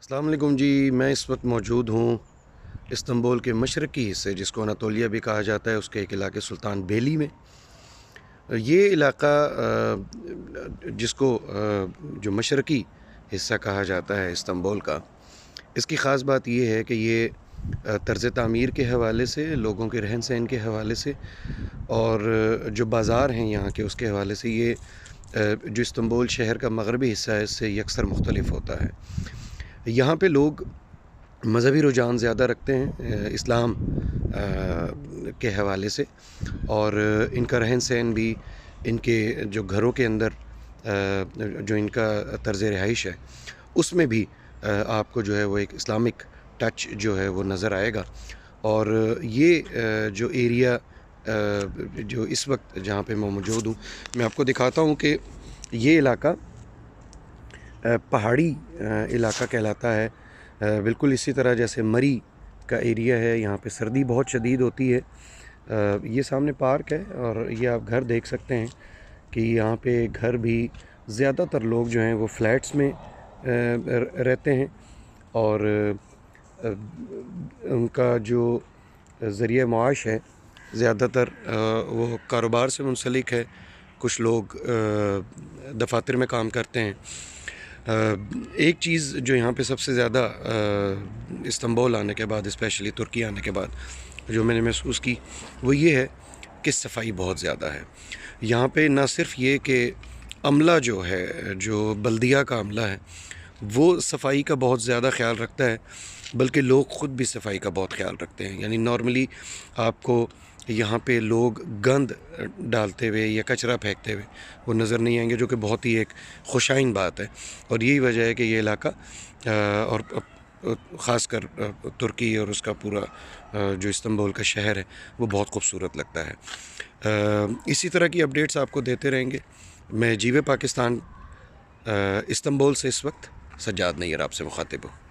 السلام علیکم جی، میں اس وقت موجود ہوں استنبول کے مشرقی حصے جس کو اناطولیہ بھی کہا جاتا ہے، اس کے ایک علاقے سلطان بیلی میں۔ یہ علاقہ جس کو جو مشرقی حصہ کہا جاتا ہے استنبول کا، اس کی خاص بات یہ ہے کہ یہ طرز تعمیر کے حوالے سے، لوگوں کے رہن سہن کے حوالے سے اور جو بازار ہیں یہاں کے اس کے حوالے سے، یہ جو استنبول شہر کا مغربی حصہ ہے اس سے یکسر مختلف ہوتا ہے۔ یہاں پہ لوگ مذہبی رجحان زیادہ رکھتے ہیں اسلام کے حوالے سے، اور ان کا رہن سہن بھی، ان کے جو گھروں کے اندر جو ان کا طرز رہائش ہے اس میں بھی آپ کو جو ہے وہ ایک اسلامک ٹچ جو ہے وہ نظر آئے گا۔ اور یہ جو ایریا جو اس وقت جہاں پہ میں موجود ہوں، میں آپ کو دکھاتا ہوں کہ یہ علاقہ پہاڑی علاقہ کہلاتا ہے، بالکل اسی طرح جیسے مری کا ایریا ہے، یہاں پہ سردی بہت شدید ہوتی ہے۔ یہ سامنے پارک ہے اور یہ آپ گھر دیکھ سکتے ہیں کہ یہاں پہ گھر بھی زیادہ تر لوگ جو ہیں وہ فلیٹس میں رہتے ہیں، اور ان کا جو ذریعہ معاش ہے زیادہ تر وہ کاروبار سے منسلک ہے۔ کچھ لوگ دفاتر میں کام کرتے ہیں۔ ایک چیز جو یہاں پہ سب سے زیادہ استنبول آنے کے بعد، اسپیشلی ترکی آنے کے بعد جو میں نے محسوس کی، وہ یہ ہے کہ صفائی بہت زیادہ ہے یہاں پہ۔ نہ صرف یہ کہ عملہ جو ہے، جو بلدیہ کا عملہ ہے، وہ صفائی کا بہت زیادہ خیال رکھتا ہے، بلکہ لوگ خود بھی صفائی کا بہت خیال رکھتے ہیں۔ یعنی نارملی آپ کو یہاں پہ لوگ گند ڈالتے ہوئے یا کچرا پھینکتے ہوئے وہ نظر نہیں آئیں گے، جو کہ بہت ہی ایک خوشائن بات ہے۔ اور یہی وجہ ہے کہ یہ علاقہ اور خاص کر ترکی اور اس کا پورا جو استنبول کا شہر ہے وہ بہت خوبصورت لگتا ہے۔ اسی طرح کی اپڈیٹس آپ کو دیتے رہیں گے۔ میں جیوے پاکستان استنبول سے اس وقت سجاد نیر آپ سے مخاطب ہوں۔